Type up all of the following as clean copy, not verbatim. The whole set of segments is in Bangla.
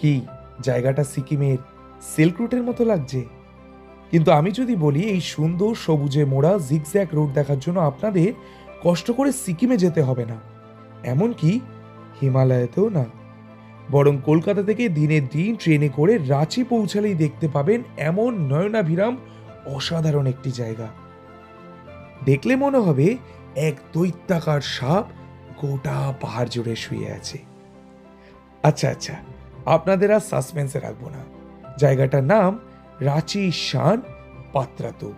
কি জায়গাটা সিকিমের সিল্ক রুটের মতো লাগছে? কিন্তু আমি যদি বলি এই সুন্দর সবুজে মোড়া জিগজ্যাগ রোড দেখার জন্য আপনাদের কষ্ট করে সিকিমে যেতে হবে না, এমনকি হিমালয়েতেও না, বরং কলকাতা থেকে দিনের দিন ট্রেনে করে রাঁচি পৌঁছালেই দেখতে পাবেন এমন নয়নাভিরাম অসাধারণ একটি জায়গা। দেখলে মনে হবে এক দৈত্যাকার সাপ গোটা পাহাড় জুড়ে শুয়ে আছে। আচ্ছা আচ্ছা, আপনাদের আর সাসপেন্সে রাখবো না। জায়গাটার নাম রাঁচি শান পাত্রাতু।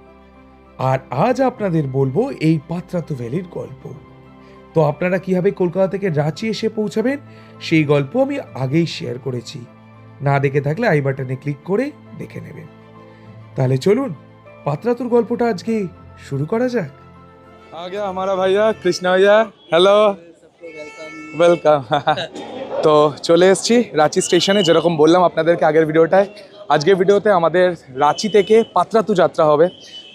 আর আজ আপনাদের বলবো এই পাত্রাতু ভ্যালির গল্প। তো আপনারা কিভাবে কলকাতা থেকে রাঁচি এসে পৌঁছাবেন সেই গল্প আমি আগেই শেয়ার করেছি, না দেখে থাকলে আই বাটনে ক্লিক করে দেখে নেবেন। তাহলে চলুন পাত্রাতুর গল্পটা আজকে শুরু করা যাক। आ गया हमारा भैया कृष्णा भैया, হ্যালো ওয়েলকাম। তো চলে এসেছি রাঁচি স্টেশনে, যেরকম বললাম আপনাদেরকে আগের ভিডিওটায়। আজকের ভিডিওতে আমাদের রাঁচি থেকে পাত্রাতু যাত্রা হবে।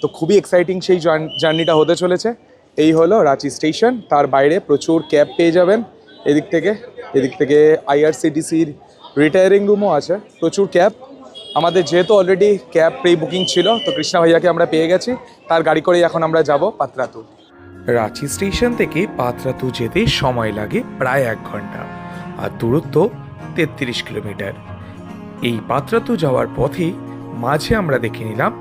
তো খুবই এক্সাইটিং সেই জার্নিটা হতে চলেছে। এই হলো রাঁচি স্টেশন, তার বাইরে প্রচুর ক্যাব পেয়ে যাবেন। এদিক থেকে আইআরসিটিসির রিটায়ারিং রুমও আছে, প্রচুর ক্যাব। আমাদের যেহেতু অলরেডি ক্যাব প্রি বুকিং ছিল, তো কৃষ্ণা ভাইয়াকে আমরা পেয়ে গেছি, তার গাড়ি করেই এখন আমরা যাব পাত্রাতু। রাঁচি স্টেশন থেকে পাত্রাতু যেতে সময় লাগে প্রায় 1 ঘন্টা, আর দূরত্ব 33 কিলোমিটার। এই পাত্রাতু যাওয়ার পথে মাঝে আমরা দেখে নিলাম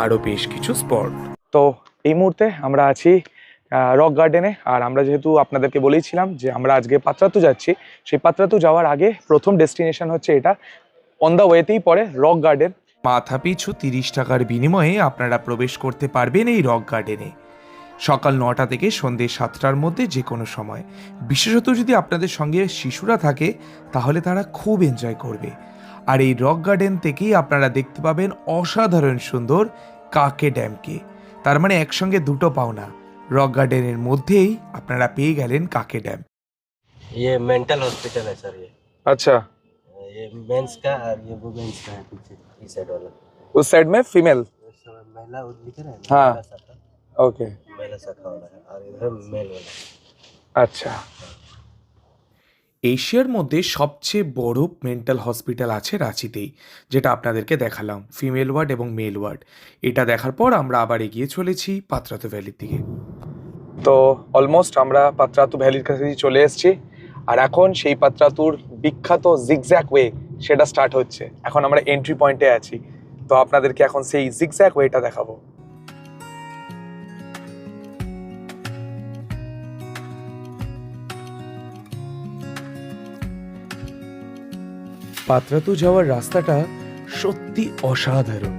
আরও বেশ কিছু স্পট। তো এই মুহূর্তে আমরা আছি রক গার্ডেনে। আর আমরা যেহেতু আপনাদেরকে বলেইছিলাম যে আমরা আজকে পাত্রাতু যাচ্ছি, সেই পাত্রাতু যাওয়ার আগে প্রথম ডেস্টিনেশন হচ্ছে এটা, অন দ্য ওয়েতেই পড়ে রক গার্ডেন। মাথা পিছু 30 টাকার বিনিময়ে আপনারা প্রবেশ করতে পারবেন এই রক গার্ডেনে, সকাল 9টা থেকে সন্ধ্যে 7টার মধ্যে যে কোনো সময়। বিশেষত যদি আপনাদের সঙ্গে শিশুরা থাকে তাহলে তারা খুব এনজয় করবে। আর এই রক গার্ডেন থেকেই আপনারা দেখতে পাবেন অসাধারণ সুন্দর কাকে ড্যামকে। তার মানে একসঙ্গে দুটো পাওনা, রক গার্ডেনের মধ্যেই আপনারা পেয়ে গেলেন কাকে ড্যাম। ये मेंटल हॉस्पिटल है सर। ये আচ্ছা, ये मेंस का और ये वुमेन्स का है पीछे इस साइड वाला। उस साइड में फीमेल। इस समय महिला वो लिख रहा है ना, हाँ। महिला शाखा, ओके, महिला शाखा वाला है और इधर मेल वाला है। আচ্ছা। এশিয়ার মধ্যে সবচেয়ে বড় মেন্টাল হসপিটাল আছে রাঁচিতেই, যেটা আপনাদেরকে দেখালাম, ফিমেল ওয়ার্ড এবং মেল ওয়ার্ড। এটা দেখার পর আমরা আবার এগিয়ে চলেছি পাত্রাতু ভ্যালির দিকে। তো অলমোস্ট আমরা পাত্রাতু ভ্যালির কাছেই চলে এসেছি। আর এখন সেই পাত্রাতুর বিখ্যাত জিগজ্যাগ ওয়ে সেটা স্টার্ট হচ্ছে। এখন আমরা এন্ট্রি পয়েন্টে আছি, তো আপনাদেরকে এখন সেই জিগজ্যাগ ওয়েটা দেখাবো। পাত্রাতু যাওয়ার রাস্তাটা সত্যি অসাধারণ।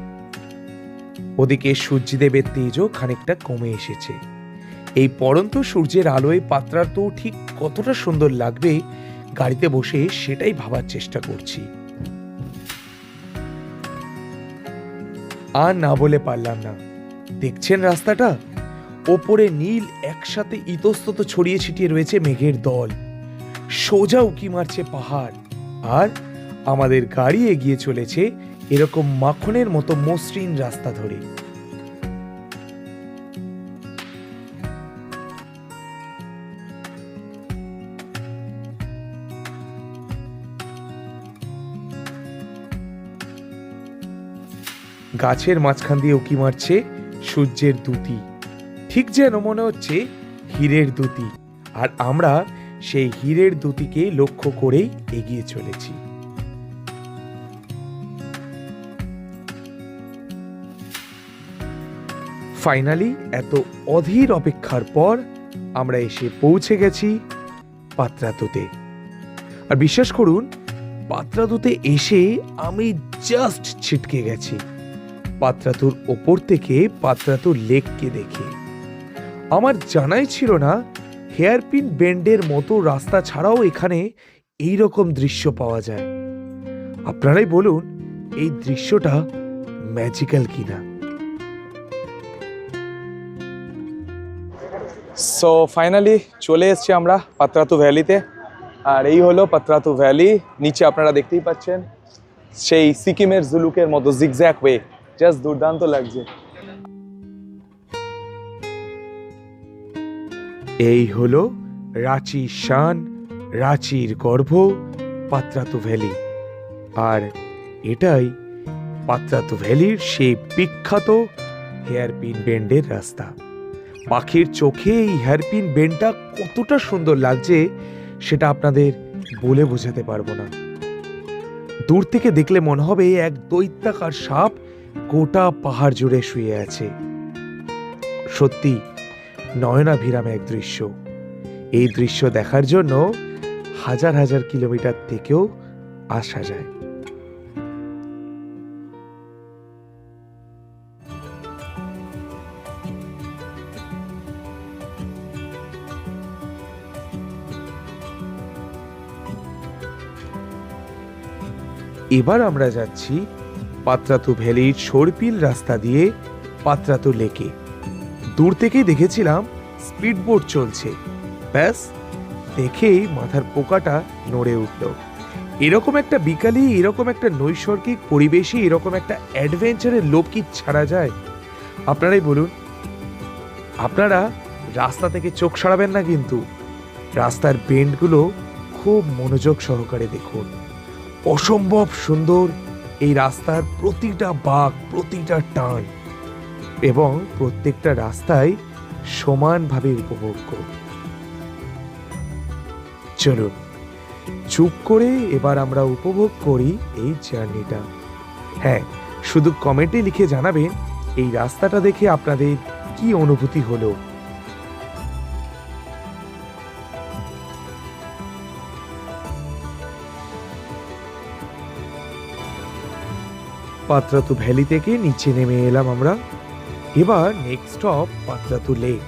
ওদিকে সূর্যদেবের তেজও খানিকটা কমে এসেছে। এই পড়ন্ত সূর্যের আলোয় পাত্রাতু ঠিক কতটা সুন্দর লাগবে গাড়িতে বসে সেটাই ভাবার চেষ্টা করছি। আর না বলে পারলাম না। দেখছেন রাস্তাটা, ওপরে নীল একসাথে ইতস্তত ছড়িয়ে ছিটিয়ে রয়েছে মেঘের দল, সোজা উকি মারছে পাহাড়, আর আমাদের গাড়ি এগিয়ে চলেছে এরকম মাখনের মতো মসৃণ রাস্তা ধরে। গাছের মাঝখান দিয়ে উকি মারছে সূর্যের দ্যুতি, ঠিক যেন মনে হচ্ছে হীরের দ্যুতি। আর আমরা সেই হীরের দ্যুতিকে লক্ষ্য করেই এগিয়ে চলেছি। ফাইনালি এত অধীর অপেক্ষার পর আমরা এসে পৌঁছে গেছি পাত্রাতুতে। আর বিশ্বাস করুন, পাত্রাতুতে এসে আমি জাস্ট ছিটকে গেছি পাত্রাতুর ওপর থেকে পাত্রাতুর লেককে দেখে। আমার জানাই ছিল না হেয়ারপিন বেন্ডের মতো রাস্তা ছাড়াও এখানে এই রকম দৃশ্য পাওয়া যায়। আপনারাই বলুন এই দৃশ্যটা ম্যাজিক্যাল কিনা। সো ফাইনালি চলে এসেছি আমরা পাত্রাতু ভ্যালিতে। আর এই হলো পাত্রাতু ভ্যালি। নিচে আপনারা দেখতেই পাচ্ছেন সেই সিকিমের জুলুকের মতো জিগজ্যাগ ওয়ে, জাস্ট দুর্দান্ত লাগছে। এই হলো রাঁচি শান, রাঁচির গর্ভ, পাত্রাতু ভ্যালি। আর এটাই পাত্রাতু ভ্যালির সেই বিখ্যাত হেয়ারপিন বেন্ডের রাস্তা। পাখির চোখে এই হেয়ারপিন বেন্ডটা কতটা সুন্দর লাগছে সেটা আপনাদের বলে বোঝাতে পারবো না। দূর থেকে দেখলে মনে হবে এক দৈত্যাকার সাপ গোটা পাহাড় জুড়ে শুয়ে আছে। সত্যি নয়নাভিরাম এক দৃশ্য। এই দৃশ্য দেখার জন্য হাজার হাজার কিলোমিটার থেকেও আসা যায়। এবার আমরা যাচ্ছি পাত্রাতু ভ্যালির সরপিল রাস্তা দিয়ে পাত্রাতু লেকে। দূর থেকেই দেখেছিলাম স্পিড বোট চলছে, ব্যাস দেখেই মাথার পোকাটা নড়ে উঠল। এরকম একটা বিকালে এরকম একটা নৈসর্গিক পরিবেশে এরকম একটা অ্যাডভেঞ্চারের লোভ কি ছাড়া যায়? আপনারাই বলুন। আপনারা রাস্তা থেকে চোখ সরাবেন না, কিন্তু রাস্তার বেন্ডগুলো খুব মনোযোগ সহকারে দেখুন। অসম্ভব সুন্দর এই রাস্তার প্রতিটা বাঁক, প্রতিটা টান, এবং প্রত্যেকটা রাস্তায় সমানভাবে উপভোগ করুন। চলুন চুপ করে এবার আমরা উপভোগ করি এই জার্নিটা। হ্যাঁ, শুধু কমেন্টে লিখে জানাবেন এই রাস্তাটা দেখে আপনাদের কি অনুভূতি হলো। পাত্রাতু ভ্যালি থেকে নিচে নেমে এলাম আমরা। এবার নেক্সট স্টপ পাত্রাতু লেক।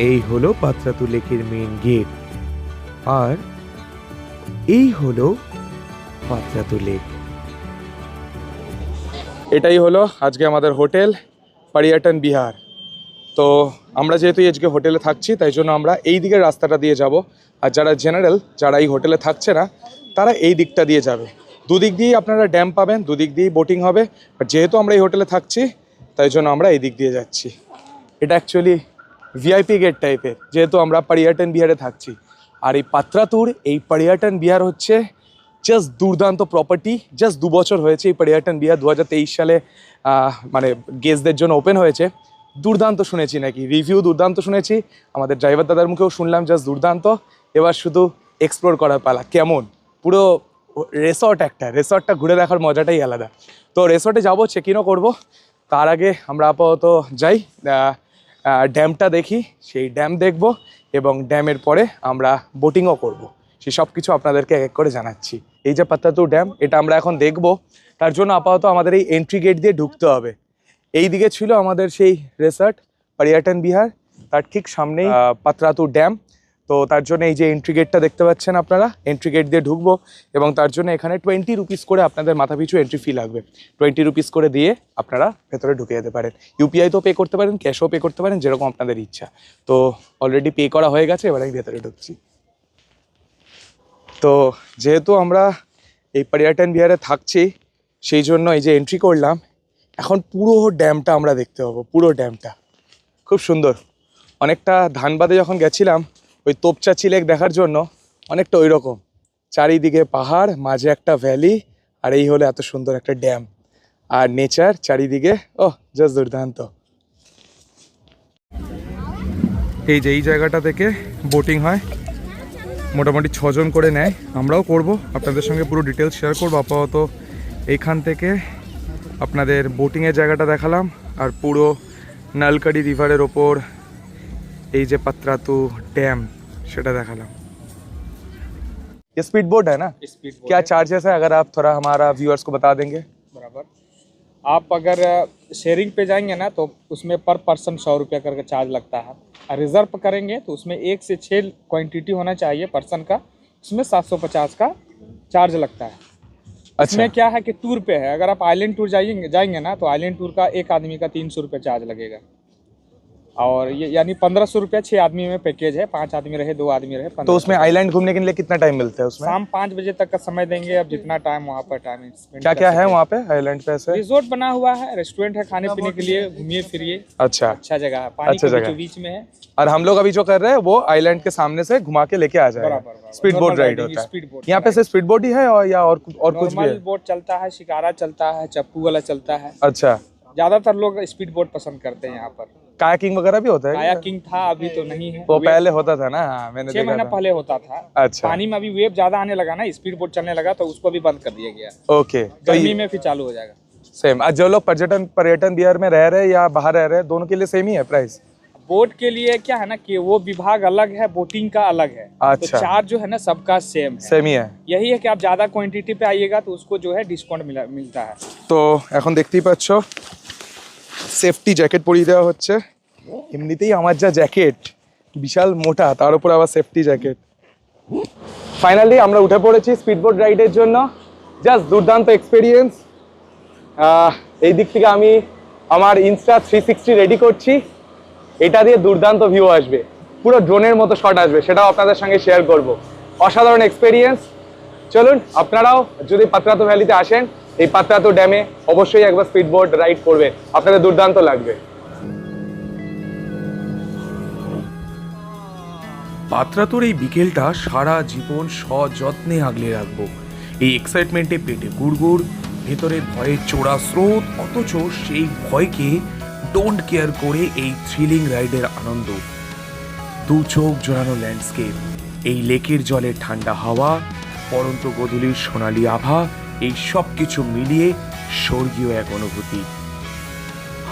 এই হলো পাত্রাতু লেকের মেইন গেট, আর এই হলো পাত্রাতু লেক। এটাই হলো আজকে আমাদের হোটেল পারিয়াটন বিহার। তো আমরা যেহেতু আজকে হোটেলে থাকছি তাই জন্য আমরা এই দিকের রাস্তাটা দিয়ে যাব, আর যারা জেনারেল, যারা এই হোটেলে থাকছে না, তারা এই দিকটা দিয়ে যাবে। দুদিক দিয়েই আপনারা ড্যাম পাবেন, দুদিক দিয়েই বোটিং হবে। বাট যেহেতু আমরা এই হোটেলে থাকছি তাই জন্য আমরা এই দিক দিয়ে যাচ্ছি। এটা অ্যাকচুয়ালি ভিআইপি গেট টাইপের, যেহেতু আমরা পারিয়াটন বিহারে থাকছি। আর এই পাত্রাতুর এই পারিয়াটন বিহার হচ্ছে জাস্ট দুর্দান্ত প্রপার্টি। জাস্ট 2 বছর হয়েছে এই পারিয়াটন বিহার, 2023 সালে মানে গেস্টদের জন্য ওপেন হয়েছে। দুর্দান্ত শুনেছি, নাকি রিভিউ দুর্দান্ত শুনেছি, আমাদের ড্রাইভার দাদার মুখেও শুনলাম জাস্ট দুর্দান্ত। এবার শুধু এক্সপ্লোর করার পালা। কেমন পুরো রেসর্ট, একটা রেসর্টটা ঘুরে দেখার মজাটাই আলাদা। তো রেসর্টে যাবো, চেক ইনও করবো। তার আগে আমরা আপাতত যাই, ড্যামটা দেখি, সেই ড্যাম দেখব, এবং ড্যামের পরে আমরা বোটিংও করব। সেই সব কিছু আপনাদেরকে এক এক করে জানাচ্ছি। এই যে পাত্রাতু ড্যাম, এটা আমরা এখন দেখব। তার জন্য আপাতত আমাদের এই এন্ট্রি গেট দিয়ে ঢুকতে হবে। এই দিকে ছিল আমাদের সেই রিসর্ট পারিয়াটন বিহার, তার ঠিক সামনেই পাত্রাতু ড্যাম। তো তার জন্য এই যে এন্ট্রি গেটটা দেখতে পাচ্ছেন আপনারা, এন্ট্রি গেট দিয়ে ঢুকবো, এবং তার জন্য এখানে 20 রুপিস করে আপনাদের মাথা পিছু এন্ট্রি ফি লাগবে। 20 রুপিস করে দিয়ে আপনারা ভেতরে ঢুকে যেতে পারেন। ইউপিআই তো পে করতে পারেন, ক্যাশও পে করতে পারেন, যেরকম আপনাদের ইচ্ছা। তো অলরেডি পে করা হয়ে গেছে, এবার আমি ভেতরে ঢুকছি। তো যেহেতু আমরা এই পারিয়াটন বিহারে থাকছি, সেই জন্য এই যে এন্ট্রি করলাম, এখন পুরো ড্যামটা আমরা দেখতে পাবো। পুরো ড্যামটা খুব সুন্দর। অনেকটা ধানবাদে যখন গেছিলাম ওই তোপচাচি লেক দেখার জন্য, অনেকটা ওই রকম। চারিদিকে পাহাড়, মাঝে একটা ভ্যালি, আর এই হলো এত সুন্দর একটা ড্যাম, আর নেচার চারিদিকে। ওহ, জাস্ট দুর্দান্ত। এই যে এই জায়গাটা থেকে বোটিং হয়, মোটামুটি 6 জন করে নেয়। আমরাও করব, আপনাদের সঙ্গে পুরো ডিটেলস শেয়ার করবো। আপাতত এইখান থেকে আপনাদের বোটিংয়ের জায়গাটা দেখালাম, আর পুরো নলকাড়ি রিভারের ওপর এই যে পাত্রাতু ড্যাম সেটা দেখালাম। ये स्पीड बोट है ना? स्पीड बोट क्या है। चार्जेस है, अगर आप थोड़ा हमारा व्यूअर्स को बता देंगे? बराबर। आप अगर शेयरिंग पे जाएंगे ना तो उसमें पर पर्सन 100 रुपये करके चार्ज लगता है, और रिजर्व करेंगे तो उसमें 1 से 6 क्वांटिटी होना चाहिए पर्सन का, उसमें 750 का चार्ज लगता है। अच्छा, इसमें क्या है कि टूर पे है। अगर आप आइलैंड टूर जाएंगे ना तो आइलैंड टूर का एक आदमी का 300 रुपये चार्ज लगेगा। और ये यानी 1500 रुपया 6 आदमी में पैकेज है, 5 आदमी रहे 2 आदमी रहे। तो उसमें आइलैंड घूमने के लिए कितना टाइम मिलता है उसमें? शाम 5 बजे तक का समय देंगे, अब जितना टाइम वहाँ पर टाइम स्पेंड। क्या क्या है वहाँ पे आइलैंड पे ऐसे? रिजोर्ट बना हुआ है, रेस्टोरेंट है, खाने पीने के लिए, घूमिए फिरिए, अच्छा अच्छा जगह है, पानी अच्छा के जगह। बीचों बीच में है। और हम लोग अभी जो कर रहे हैं वो आइलैंड के सामने से घुमा के लेके आ जाएगा। बराबर speed boat Normal ride riding, होता है speed boat यहाँ पे? से स्पीड बोट ही है और या और कुछ भी नॉर्मल है? बोट चलता है, शिकारा चलता है, चप्पू वाला चलता है। अच्छा, ज्यादातर लोग स्पीड बोट पसंद करते हैं यहाँ पर। कायाकिंग वगैरह भी होता है? कायाकिंग था, अभी तो नहीं है। वो पहले होता था ना, मैंने 6 देखा महीना था। पहले होता था। अच्छा, पानी में अभी वेव ज्यादा आने लगा ना, स्पीड बोट चलने लगा तो उसको भी बंद कर दिया गया। ओके। तो गर्मी में फिर चालू हो जाएगा। सेम जो लोग पर्यटन बिहार में रह रहे हैं या बाहर रह रहे हैं, दोनों के लिए सेम ही है प्राइस? बोट के लिए क्या है ना कि वो विभाग अलग है, बोटिंग का अलग है। अच्छा। तो चार्ज जो है ना सबका सेम है। सेम ही है। यही है कि आप ज्यादा क्वांटिटी पे आइएगा तो उसको जो है डिस्काउंट मिलता है। তো এখন দেখতেই পাচ্ছ সেফটি জ্যাকেট পরিয়ে দেওয়া হচ্ছে। এমনিতেই আমার যা জ্যাকেট বিশাল মোটা, তার উপর আবার সেফটি জ্যাকেট। ফাইনালি আমরা উঠে পড়েছি স্পিডবোট রাইডের জন্য। জাস্ট দুর্দান্ত এক্সপিরিয়েন্স। এই দিক থেকে আমি আমার ইনস্টা 360 রেডি করছি, এটা দিয়ে দুর্দান্ত ভিউ আসবে, পুরো ড্রোনের মতো শট আসবে, সেটাও আপনাদের সঙ্গে শেয়ার করব। অসাধারণ এক্সপিরিয়েন্স। চলুন আপনারাও যদি পাত্রাতু ভ্যালিতে আসেন, এই পাত্রাতু ড্যামে অবশ্যই একবার স্পিডবোট রাইড করবেন, আপনাদের দুর্দান্ত লাগবে। পাত্রাতুর এই বিকেলটা সারা জীবন সযত্নে আগলে রাখবো। এই এক্সাইটমেন্টে পেটে গুড়গুড়, ভেতরে ভয়ের চোরা স্রোত, অথচ সেই ভয়কে ডোন্ট কেয়ার করে এই থ্রিলিং রাইডের আনন্দ। দু চোখ জোড়ানো ল্যান্ডস্কেপ, এই লেকের জলের ঠান্ডা হাওয়া, পরন্ত গোধূলির সোনালি আভা, এই সব কিছু মিলিয়ে স্বর্গীয় এক অনুভূতি।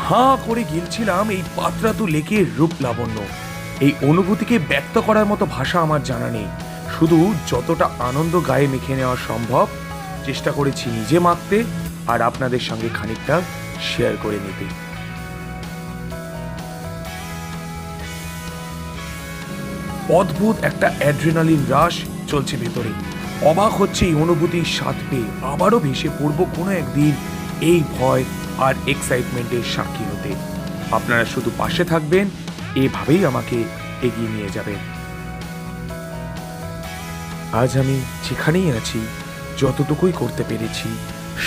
হাঁ করে গিলছিলাম এই পাত্রাতু লেকের রূপ লাবণ্য। এই অনুভূতিকে ব্যক্ত করার মতো ভাষা আমার জানা নেই, শুধু যতটা আনন্দ গায়ে মেখে নেওয়া সম্ভব চেষ্টা করেছি নিজে মাখতে আর আপনাদের সঙ্গে খানিকটা শেয়ার করে নিতে। অদ্ভুত একটা অ্যাড্রেনালিন রাশ চলছে ভেতরে। অবাক হচ্ছে এই অনুভূতির স্বাদ পেয়ে আবারও ভেসে পড়বো কোনো একদিন এই ভয় আর এক্সাইটমেন্টের সাক্ষী হতে। আপনারা শুধু পাশে থাকবেন, এভাবেই আমাকে এগিয়ে নিয়ে যাবেন। আজ আমি যেখানেই আছি, যতটুকুই করতে পেরেছি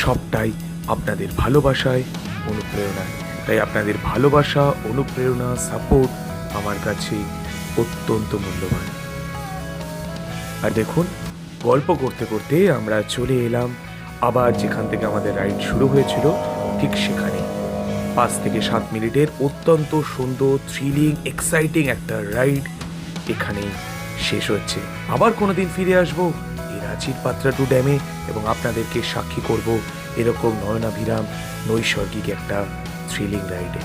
সবটাই আপনাদের ভালোবাসায়, অনুপ্রেরণায়। তাই আপনাদের ভালোবাসা, অনুপ্রেরণা, সাপোর্ট আমার কাছে অত্যন্ত মূল্যবান। আর দেখুন, গল্প করতে করতে আমরা চলে এলাম আবার যেখান থেকে আমাদের রাইড শুরু হয়েছিল ঠিক সেখানে। 5 থেকে 7 মিনিটের অত্যন্ত সুন্দর, থ্রিলিং, এক্সাইটিং একটা রাইড এখানেই শেষ হচ্ছে। আবার কোনোদিন ফিরে আসবো এই রাঁচির পাত্রাতু ড্যামে এবং আপনাদেরকে সাক্ষী করব এরকম নয়নাভিরাম নৈসর্গিক একটা থ্রিলিং রাইডে।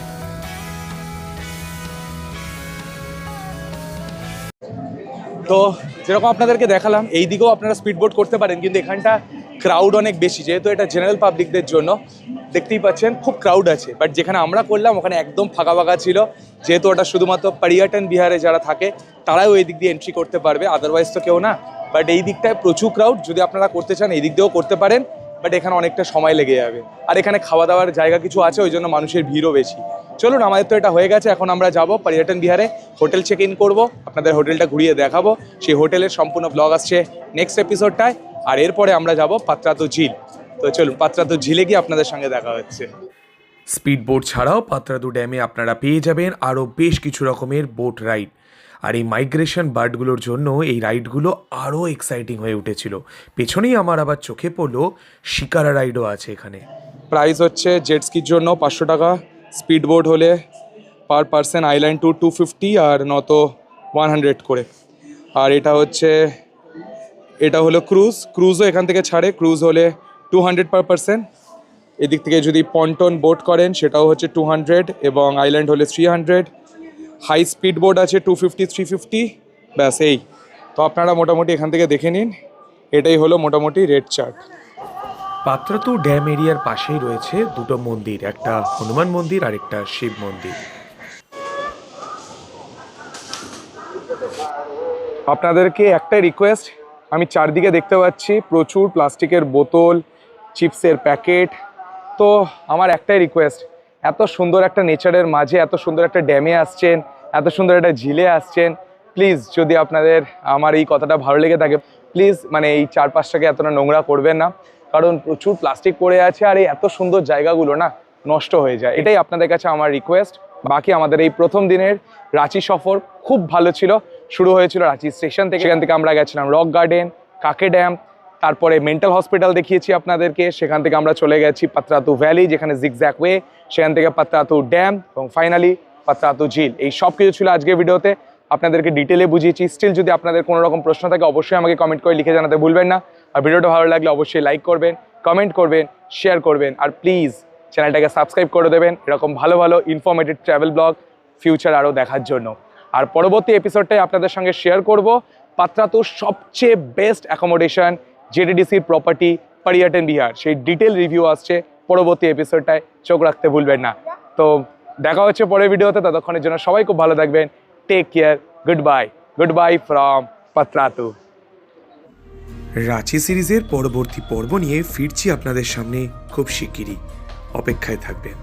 তো যেরকম আপনাদেরকে দেখালাম, এই দিকেও আপনারা স্পিডবোট করতে পারেন, কিন্তু এখানটা ক্রাউড অনেক বেশি, যেহেতু এটা জেনারেল পাবলিকদের জন্য। দেখতেই পাচ্ছেন খুব ক্রাউড আছে, বাট যেখানে আমরা করলাম ওখানে একদম ফাঁকা ফাঁকা ছিল, যেহেতু ওটা শুধুমাত্র পর্যটন বিহারে যারা থাকে তারাই ওই দিক দিয়ে এন্ট্রি করতে পারবে, আদারওয়াইজ তো কেউ না। বাট এই দিকটায় প্রচুর ক্রাউড, যদি আপনারা করতে চান এই দিক দিয়েও করতে পারেন, বাট এখানে অনেকটা সময় লেগে যাবে। আর এখানে খাওয়া দাওয়ার জায়গা কিছু আছে, ওই জন্য মানুষের ভিড়ও বেশি। চলুন, আমাদের তো এটা হয়ে গেছে, এখন আমরা যাব পর্যটন বিহারে, হোটেল চেক ইন করবো, আপনাদের হোটেলটা ঘুরিয়ে দেখাবো। সেই হোটেলের সম্পূর্ণ ব্লগ আসছে নেক্সট এপিসোডটায়। আর এরপরে আমরা যাব পাত্রাতু ঝিল। তো চলুন, পাত্রাতু ঝিলে গিয়ে আপনাদের সঙ্গে দেখা হচ্ছে। স্পিডবোট ছাড়াও পাত্রাতু ড্যামে আপনারা পেয়ে যাবেন আরও বেশ কিছু রকমের বোট রাইড। আর এই মাইগ্রেশন বার্ডগুলোর জন্য এই রাইডগুলো আরও এক্সাইটিং হয়ে উঠেছিল। পেছনেই আমার আবার চোখে পড়লো শিকারা রাইডও আছে এখানে। প্রাইস হচ্ছে জেট স্কির জন্য 500 টাকা, স্পিডবোট হলে পার পার্সন আইল্যান্ড ট্যুর 250 আর নয়তো 100 করে। আর এটা হলো ক্রুজও এখান থেকে ছাড়ে, ক্রুজ হলে 200 পার পার্সন। এদিক থেকে যদি পন্টন বোট করেন সেটাও হচ্ছে 200, এবং আইল্যান্ড হলে 300। হাই স্পিড বোট আছে 250, 350, ব্যাস এই। তো আপনারা মোটামুটি এখান থেকে দেখে নিন, এটাই হলো মোটামুটি রেট চার্ট। পাত্রাতু ড্যাম এরিয়ার পাশেই রয়েছে দুটো মন্দির, একটা হনুমান মন্দির আর একটা শিব মন্দির। আপনাদেরকে একটাই রিকোয়েস্ট, আমি চারদিকে দেখতে পাচ্ছি প্রচুর প্লাস্টিকের বোতল, চিপসের প্যাকেট। তো আমার একটাই রিকোয়েস্ট, এত সুন্দর একটা নেচারের মাঝে এত সুন্দর একটা ড্যামে আসছেন, এত সুন্দর একটা ঝিলে আসছেন, প্লিজ যদি আপনাদের আমার এই কথাটা ভালো লেগে থাকে প্লিজ মানে এই চারপাশটাকে এতটা নোংরা করবেন না, কারণ প্রচুর প্লাস্টিক পড়ে আছে আর এই এত সুন্দর জায়গাগুলো না নষ্ট হয়ে যায়। এটাই আপনাদের কাছে আমার রিকোয়েস্ট। বাকি আমাদের এই প্রথম দিনের রাঁচি সফর খুব ভালো ছিল। শুরু হয়েছিল রাঁচি স্টেশন থেকে, সেখান থেকে আমরা গেছিলাম রক গার্ডেন, কাকে ড্যাম, তারপরে মেন্টাল হসপিটাল দেখিয়েছি আপনাদেরকে, সেখান থেকে আমরা চলে গেছি পাত্রাতু ভ্যালি যেখানে জিগজ্যাক ওয়ে, সেখান থেকে পাত্রাতু ড্যাম এবং ফাইনালি পাত্রাতু ঝিল। এই সব কিছু ছিল আজকের ভিডিওতে, আপনাদেরকে ডিটেলে বুঝিয়েছি। স্টিল যদি আপনাদের কোনো রকম প্রশ্ন থাকে অবশ্যই আমাকে কমেন্ট করে লিখে জানাতে ভুলবেন না। আর ভিডিওটা ভালো লাগলে অবশ্যই লাইক করবেন, কমেন্ট করবেন, শেয়ার করবেন আর প্লিজ চ্যানেলটাকে সাবস্ক্রাইব করে দেবেন এরকম ভালো ভালো ইনফরমেটিভ ট্রাভেল ব্লগ ফিউচার আরও দেখার জন্য। আর পরবর্তী এপিসোডটাই আপনাদের সঙ্গে শেয়ার করব পাত্রাতুর সবচেয়ে বেস্ট অ্যাকোমোডেশন জেডিডিসির প্রপার্টি পর্যটন বিহার, সেই ডিটেল রিভিউ আসছে পরবর্তী এপিসোডটায়, চোখ রাখতে ভুলবেন না। তো দেখা হচ্ছে পরের ভিডিওতে, ততক্ষণের জন্য সবাই খুব ভালো থাকবেন। Take care, good bye from Patratu. Ranchi সিরিজের পরবর্তী পর্ব নিয়ে ফিরছি আপনাদের সামনে খুব শিগগিরই, অপেক্ষায় থাকবেন।